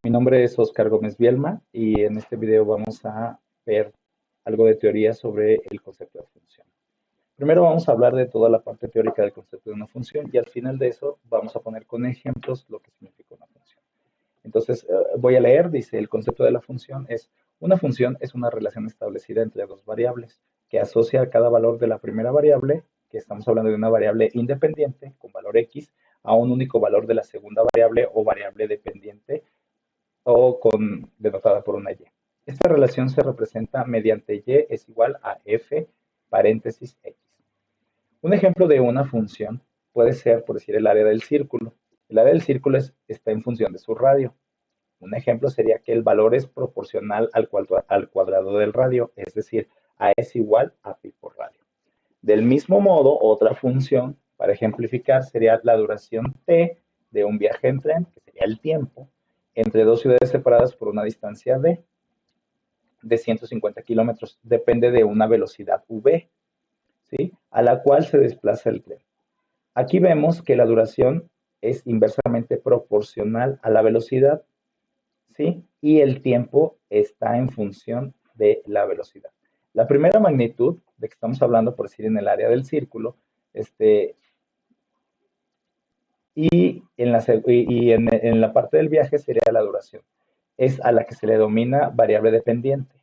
Mi nombre es Oscar Gómez Bielma y en este video vamos a ver algo de teoría sobre el concepto de función. Primero vamos a hablar de toda la parte teórica del concepto de una función y al final de eso vamos a poner con ejemplos lo que significa una función. Entonces voy a leer, dice el concepto de la función es una función es una relación establecida entre dos variables que asocia a cada valor de la primera variable, que estamos hablando de una variable independiente con valor x, a un único valor de la segunda variable o variable dependiente denotada por una y. Esta relación se representa mediante y es igual a f paréntesis x. Un ejemplo de una función puede ser, por decir, el área del círculo. El área del círculo está en función de su radio. Un ejemplo sería que el valor es proporcional al cuadrado del radio, es decir, a es igual a pi por radio. Del mismo modo, otra función para ejemplificar sería la duración t de un viaje en tren, que sería el tiempo, entre dos ciudades separadas por una distancia de 150 kilómetros. Depende de una velocidad v, ¿sí? A la cual se desplaza el tren. Aquí vemos que la duración es inversamente proporcional a la velocidad, ¿sí? Y el tiempo está en función de la velocidad. La primera magnitud de que estamos hablando, por decir, en el área del círculo, en la parte del viaje sería la duración. Es a la que se le denomina variable dependiente,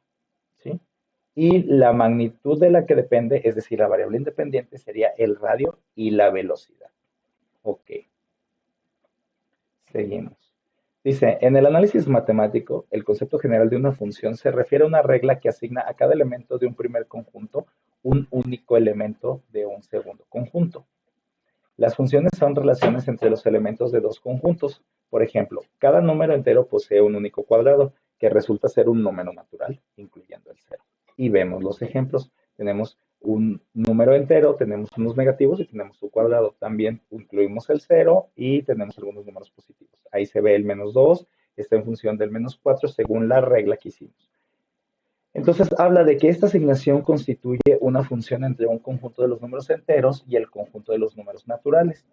¿sí? Y la magnitud de la que depende, es decir, la variable independiente, sería el radio y la velocidad. Ok, seguimos. Dice, en el análisis matemático, el concepto general de una función se refiere a una regla que asigna a cada elemento de un primer conjunto un único elemento de un segundo conjunto. Las funciones son relaciones entre los elementos de dos conjuntos. Por ejemplo, cada número entero posee un único cuadrado, que resulta ser un número natural, incluyendo el cero. Y vemos los ejemplos. Tenemos un número entero, tenemos unos negativos y tenemos su cuadrado. También incluimos el cero y tenemos algunos números positivos. Ahí se ve el menos 2, está en función del menos 4 según la regla que hicimos. Entonces habla de que esta asignación constituye una función entre un conjunto de los números enteros y el conjunto de los números naturales.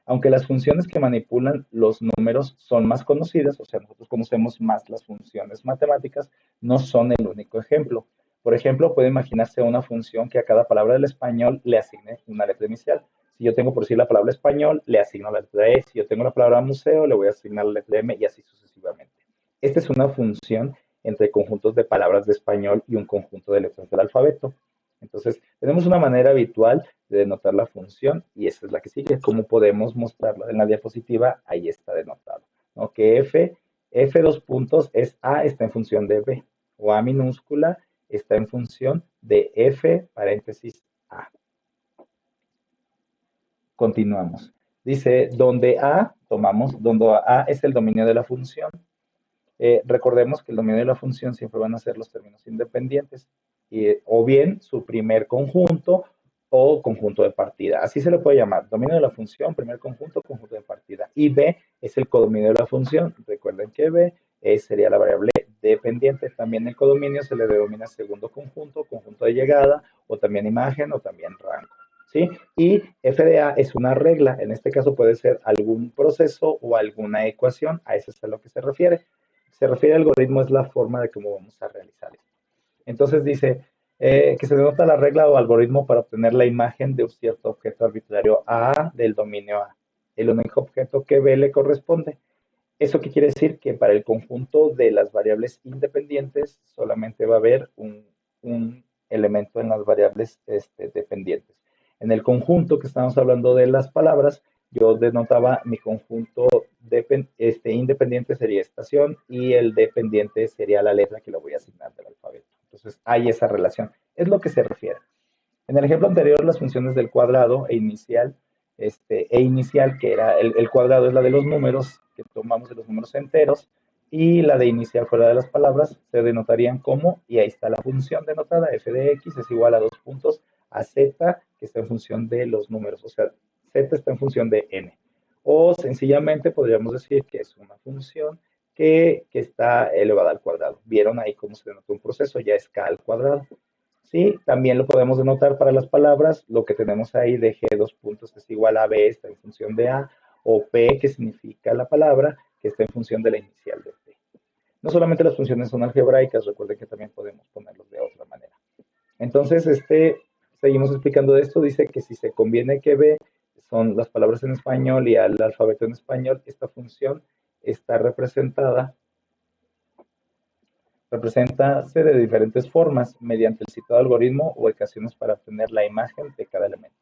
Aunque las funciones que manipulan los números son más conocidas, o sea, nosotros conocemos más las funciones matemáticas, no son el único ejemplo. Por ejemplo, puede imaginarse una función que a cada palabra del español le asigne una letra inicial. Si yo tengo por decir la palabra español, le asigno la letra E. Si yo tengo la palabra museo, le voy a asignar la letra M y así sucesivamente. Esta es una función entre conjuntos de palabras de español y un conjunto de letras del alfabeto. Entonces, tenemos una manera habitual de denotar la función y esta es la que sigue. ¿Cómo podemos mostrarla en la diapositiva? Ahí está denotado, ¿no? Que F dos puntos es A está en función de B o A minúscula está en función de F paréntesis A. Continuamos. Dice, donde A es el dominio de la función. Recordemos que el dominio de la función siempre van a ser los términos independientes, o bien su primer conjunto o conjunto de partida. Así se le puede llamar, dominio de la función, primer conjunto, conjunto de partida. Y B es el codominio de la función. Recuerden que B sería la variable dependiente. También el codominio se le denomina segundo conjunto, conjunto de llegada, o también imagen, o también rango. ¿Sí? Y f de a es una regla. En este caso puede ser algún proceso o alguna ecuación. A eso es a lo que se refiere. Se refiere al algoritmo, es la forma de cómo vamos a realizar esto. Entonces dice que se denota la regla o algoritmo para obtener la imagen de un cierto objeto arbitrario A del dominio A, el único objeto que B le corresponde. ¿Eso qué quiere decir? Que para el conjunto de las variables independientes solamente va a haber un elemento en las variables dependientes. En el conjunto que estamos hablando de las palabras, yo denotaba mi conjunto independiente sería estación y el dependiente sería la letra que le voy a asignar del alfabeto. Entonces hay esa relación. Es lo que se refiere. En el ejemplo anterior, las funciones del cuadrado inicial, que era el cuadrado es la de los números, que tomamos de los números enteros, y la de inicial fuera de las palabras, se denotarían como, y ahí está la función denotada, f de x es igual a dos puntos a z, que está en función de los números, o sea, z está en función de n. O sencillamente podríamos decir que es una función que está elevada al cuadrado. ¿Vieron ahí cómo se denota un proceso? Ya es k al cuadrado. Sí, también lo podemos denotar para las palabras, lo que tenemos ahí de G dos puntos que es igual a B está en función de A, o P que significa la palabra que está en función de la inicial de P. No solamente las funciones son algebraicas, recuerden que también podemos ponerlos de otra manera. Entonces, seguimos explicando de esto, dice que si se conviene que B son las palabras en español y al alfabeto en español, esta función está representarse de diferentes formas mediante el citado algoritmo o ecuaciones para obtener la imagen de cada elemento,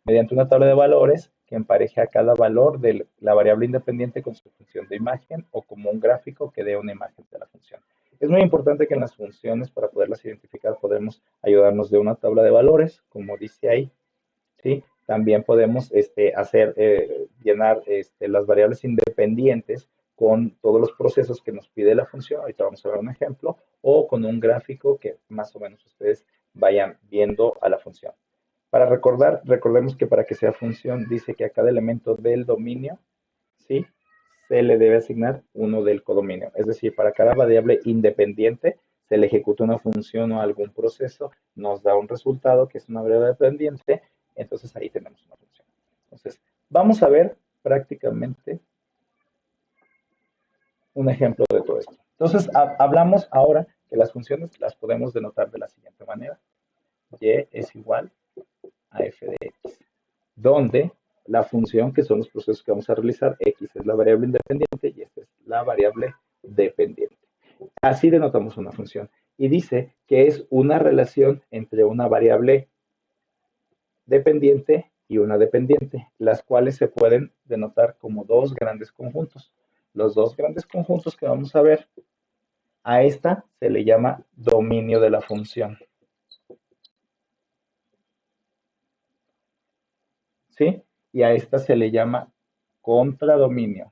mediante una tabla de valores que empareje a cada valor de la variable independiente con su función de imagen o como un gráfico que dé una imagen de la función. Es muy importante que en las funciones, para poderlas identificar, podemos ayudarnos de una tabla de valores, como dice ahí, ¿sí? También podemos llenar las variables independientes con todos los procesos que nos pide la función. Ahorita vamos a ver un ejemplo, o con un gráfico que más o menos ustedes vayan viendo a la función. Para recordar, recordemos que para que sea función dice que a cada elemento del dominio, ¿sí? Se le debe asignar uno del codominio. Es decir, para cada variable independiente se le ejecuta una función o algún proceso, nos da un resultado que es una variable dependiente, entonces ahí tenemos una función. Entonces, vamos a ver prácticamente un ejemplo de todo esto. Entonces, hablamos ahora que las funciones las podemos denotar de la siguiente manera. Y es igual a f de x, donde la función, que son los procesos que vamos a realizar, x es la variable independiente y esta es la variable dependiente. Así denotamos una función. Y dice que es una relación entre una variable dependiente y una dependiente, las cuales se pueden denotar como dos grandes conjuntos. Los dos grandes conjuntos que vamos a ver, a esta se le llama dominio de la función. ¿Sí? Y a esta se le llama contradominio.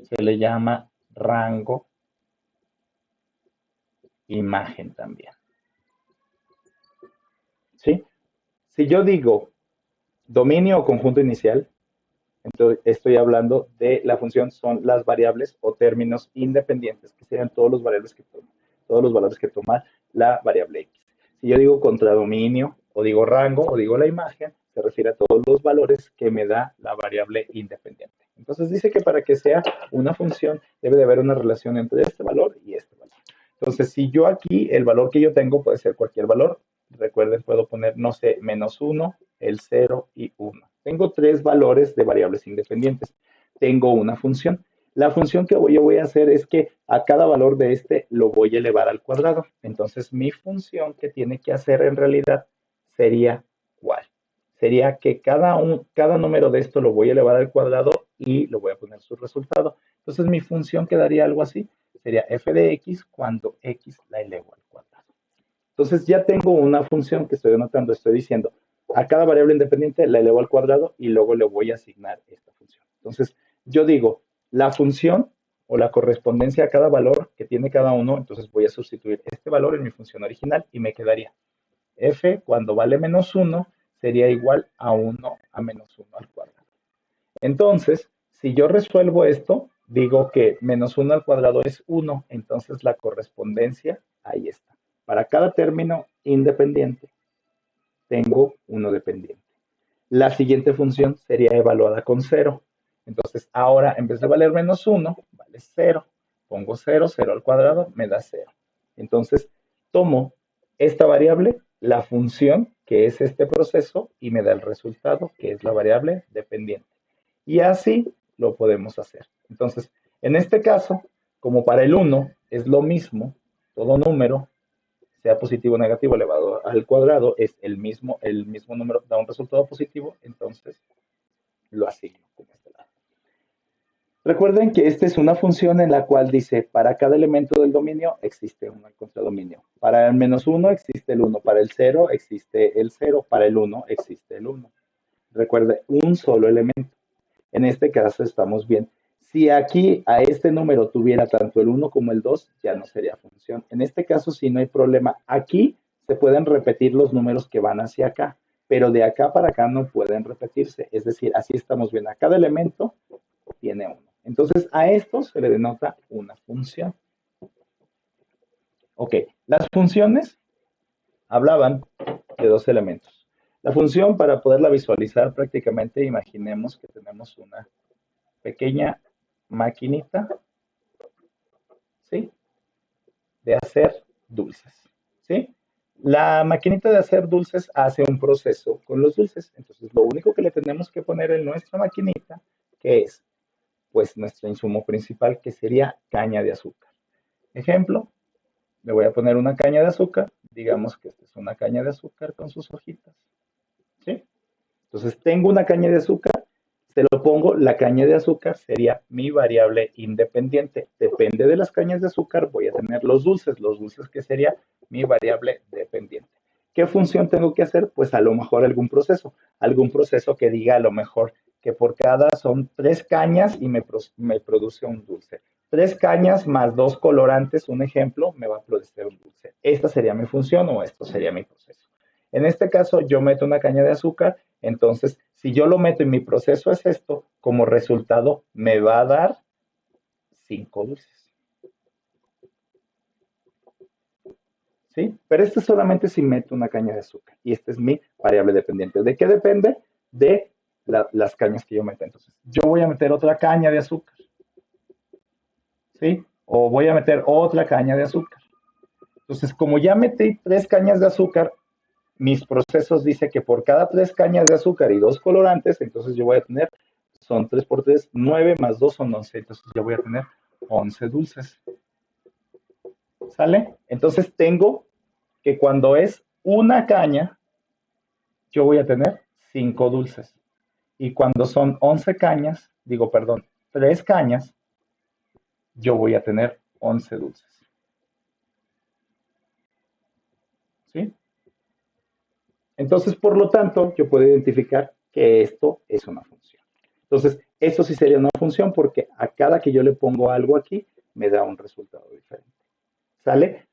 Se le llama rango, imagen también. ¿Sí? Si yo digo dominio o conjunto inicial, entonces estoy hablando de la función, son las variables o términos independientes, que serían todos los valores que toma la variable x. Si yo digo contradominio, o digo rango, o digo la imagen, se refiere a todos los valores que me da la variable independiente. Entonces dice que para que sea una función debe de haber una relación entre este valor y este valor. Entonces, si yo aquí, el valor que yo tengo puede ser cualquier valor. Recuerden, puedo poner, no sé, -1, el 0 y 1. Tengo tres valores de variables independientes. Tengo una función. La función que yo voy a hacer es que a cada valor de este lo voy a elevar al cuadrado. Entonces, mi función que tiene que hacer en realidad sería ¿cuál? Sería que cada número de esto lo voy a elevar al cuadrado y lo voy a poner su resultado. Entonces, mi función quedaría algo así. Sería f de x cuando x la elevo al cuadrado. Entonces, ya tengo una función que estoy denotando. Estoy diciendo, a cada variable independiente la elevo al cuadrado y luego le voy a asignar esta función. Entonces, yo digo, la función o la correspondencia a cada valor que tiene cada uno, entonces voy a sustituir este valor en mi función original y me quedaría f cuando vale -1 sería igual a 1 a -1 al cuadrado. Entonces, si yo resuelvo esto, digo que -1 al cuadrado es 1, entonces la correspondencia ahí está. Para cada término independiente tengo uno dependiente. La siguiente función sería evaluada con 0. Entonces, ahora en vez de valer -1, vale 0. Pongo 0, 0 al cuadrado, me da 0. Entonces, tomo esta variable, la función, que es este proceso, y me da el resultado, que es la variable dependiente. Y así lo podemos hacer. Entonces, en este caso, como para el 1 es lo mismo, todo número sea positivo o negativo elevado al cuadrado, es el mismo número, da un resultado positivo, entonces lo asigno como este lado. Recuerden que esta es una función en la cual dice, para cada elemento del dominio existe un contradominio. Para el -1 existe el 1, para el 0 existe el 0, para el 1 existe el 1. Recuerde, un solo elemento. En este caso estamos bien. Si aquí a este número tuviera tanto el 1 como el 2, ya no sería función. En este caso sí no hay problema. Aquí se pueden repetir los números que van hacia acá, pero de acá para acá no pueden repetirse. Es decir, así estamos bien. A cada elemento tiene 1. Entonces a esto se le denota una función. Ok, las funciones hablaban de dos elementos. La función, para poderla visualizar prácticamente, imaginemos que tenemos una pequeña maquinita, ¿sí? De hacer dulces, ¿sí? La maquinita de hacer dulces hace un proceso con los dulces. Entonces, lo único que le tenemos que poner en nuestra maquinita, que es, pues, nuestro insumo principal, que sería caña de azúcar. Ejemplo, le voy a poner una caña de azúcar. Digamos que esta es una caña de azúcar con sus hojitas, ¿sí? Entonces, tengo una caña de azúcar, se lo pongo, la caña de azúcar sería mi variable independiente. Depende de las cañas de azúcar, voy a tener los dulces que sería mi variable dependiente. ¿Qué función tengo que hacer? Pues a lo mejor algún proceso que diga a lo mejor que por cada son 3 cañas y me produce un dulce. 3 cañas más 2 colorantes, un ejemplo, me va a producir un dulce. Esta sería mi función o esto sería mi proceso. En este caso, yo meto una caña de azúcar, entonces, si yo lo meto en mi proceso es esto, como resultado me va a dar 5 dulces, ¿sí? Pero esto es solamente si meto una caña de azúcar y esta es mi variable dependiente. ¿De qué depende? De las cañas que yo meta. Entonces, yo voy a meter otra caña de azúcar, ¿sí? O voy a meter otra caña de azúcar. Entonces, como ya metí 3 cañas de azúcar, mis procesos dice que por cada 3 cañas de azúcar y 2 colorantes, entonces yo voy a tener, son 3 por 3, 9 más 2 son 11, entonces yo voy a tener 11 dulces. ¿Sale? Entonces tengo que cuando es una caña, yo voy a tener 5 dulces. Y cuando son 11 cañas, digo, perdón, 3 cañas, yo voy a tener 11 dulces. ¿Sí? Entonces, por lo tanto, yo puedo identificar que esto es una función. Entonces, eso sí sería una función porque a cada que yo le pongo algo aquí, me da un resultado diferente. ¿Sale?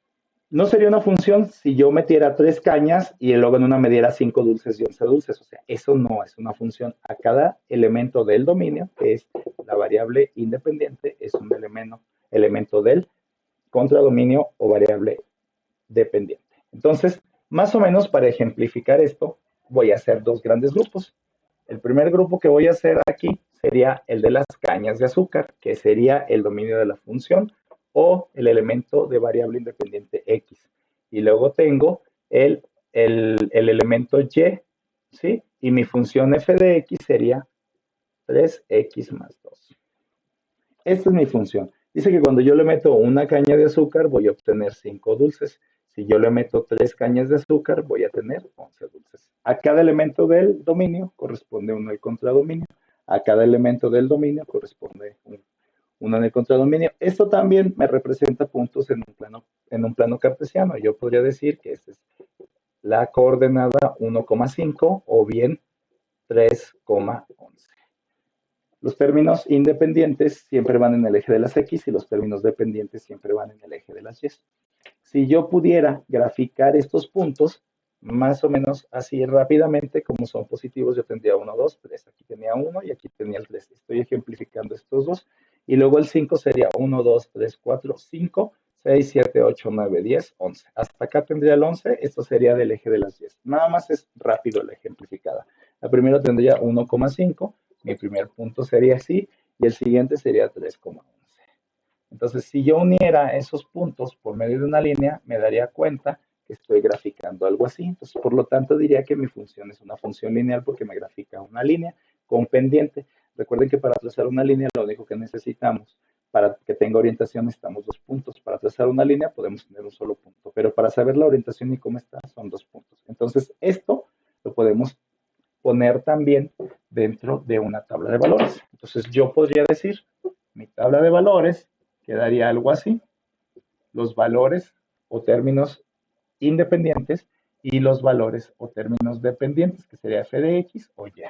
No sería una función si yo metiera 3 cañas y luego en una me diera 5 dulces y 11 dulces. O sea, eso no es una función. A cada elemento del dominio, que es la variable independiente, es un elemento del contradominio o variable dependiente. Entonces, más o menos para ejemplificar esto, voy a hacer 2 grandes grupos. El primer grupo que voy a hacer aquí sería el de las cañas de azúcar, que sería el dominio de la función o el elemento de variable independiente X. Y luego tengo el elemento Y, ¿sí? Y mi función f de X sería 3x más 2. Esta es mi función. Dice que cuando yo le meto una caña de azúcar voy a obtener 5 dulces. Si yo le meto 3 cañas de azúcar voy a tener 11 dulces. A cada elemento del dominio corresponde uno del contradominio. A cada elemento del dominio corresponde uno en el contradominio. Esto también me representa puntos en un plano cartesiano. Yo podría decir que esta es la coordenada 1,5 o bien 3,11. Los términos independientes siempre van en el eje de las X y los términos dependientes siempre van en el eje de las Y. Si yo pudiera graficar estos puntos, más o menos así rápidamente, como son positivos, yo tendría 1, 2, 3. Aquí tenía 1 y aquí tenía el 3. Estoy ejemplificando estos dos. Y luego el 5 sería 1, 2, 3, 4, 5, 6, 7, 8, 9, 10, 11. Hasta acá tendría el 11. Esto sería del eje de las 10. Nada más es rápido la ejemplificada. La primera tendría 1,5. Mi primer punto sería así y el siguiente sería 3,11. Entonces, si yo uniera esos puntos por medio de una línea, me daría cuenta que estoy graficando algo así. Entonces, por lo tanto, diría que mi función es una función lineal porque me grafica una línea con pendiente. Recuerden que para trazar una línea, lo único que necesitamos para que tenga orientación necesitamos 2 puntos. Para trazar una línea podemos tener un solo punto, pero para saber la orientación y cómo está son 2 puntos. Entonces, esto lo podemos poner también dentro de una tabla de valores. Entonces, yo podría decir, mi tabla de valores quedaría algo así, los valores o términos independientes y los valores o términos dependientes, que sería f de x o y.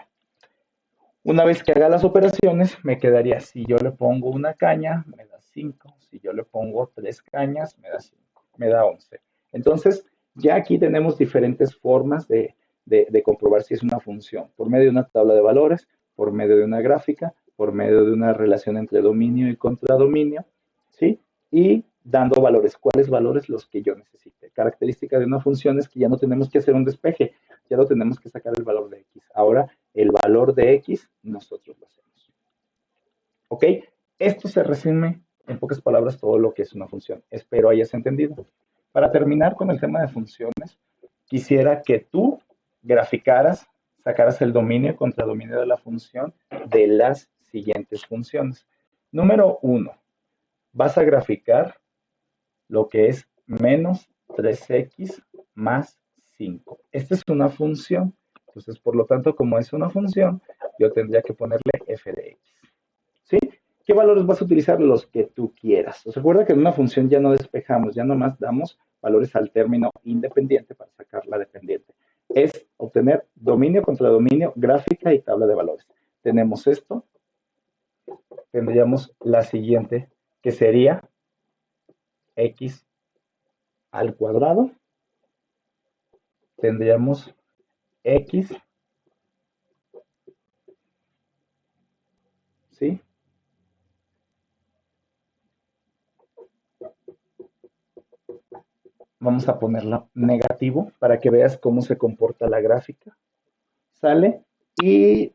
Una vez que haga las operaciones, me quedaría, si yo le pongo una caña, me da 5, si yo le pongo 3 cañas, me da 5, me da 11. Entonces, ya aquí tenemos diferentes formas de comprobar si es una función, por medio de una tabla de valores, por medio de una gráfica, por medio de una relación entre dominio y contradominio, ¿sí? Y dando valores. ¿Cuáles valores? Los que yo necesite. Característica de una función es que ya no tenemos que hacer un despeje, ya no tenemos que sacar el valor de x. Ahora, el valor de x nosotros lo hacemos. ¿Ok? Esto se resume en pocas palabras todo lo que es una función. Espero hayas entendido. Para terminar con el tema de funciones, quisiera que tú graficaras, sacaras el dominio y contradominio de la función de las siguientes funciones. Número uno, vas a graficar lo que es menos 3x más 5. Esta es una función. Entonces, por lo tanto, como es una función, yo tendría que ponerle f de x. ¿Sí? ¿Qué valores vas a utilizar? Los que tú quieras. ¿Os recuerda que en una función ya no despejamos, ya nomás damos valores al término independiente para sacar la dependiente? Es obtener dominio contra dominio, gráfica y tabla de valores. Tenemos esto, tendríamos la siguiente, que sería x al cuadrado, tendríamos x, ¿sí? Vamos a ponerla negativo para que veas cómo se comporta la gráfica. ¿Sale? Y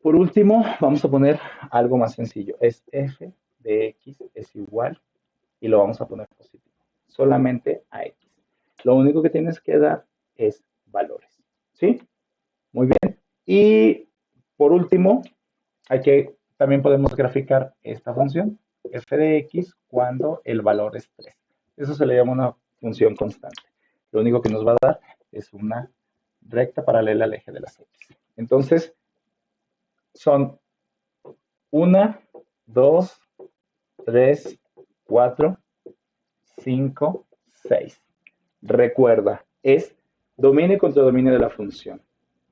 por último, vamos a poner algo más sencillo. Es f de x es igual y lo vamos a poner positivo. Solamente a x. Lo único que tienes que dar es valores. ¿Sí? Muy bien. Y por último, también podemos graficar esta función, f de x, cuando el valor es 3. Eso se le llama una función constante. Lo único que nos va a dar es una recta paralela al eje de las x. Entonces, son 1, 2, 3, 4, 5, 6. Recuerda, es dominio contra dominio de la función.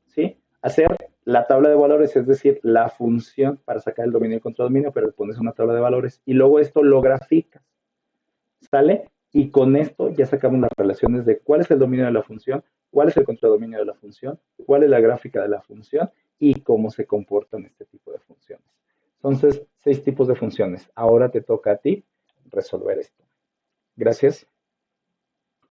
¿Sí? Hacer la tabla de valores, es decir, la función para sacar el dominio y contradominio, pero le pones una tabla de valores y luego esto lo graficas, ¿sale? Y con esto ya sacamos las relaciones de cuál es el dominio de la función, cuál es el contradominio de la función, cuál es la gráfica de la función y cómo se comportan este tipo de funciones. Entonces, 6 tipos de funciones. Ahora te toca a ti resolver esto. Gracias.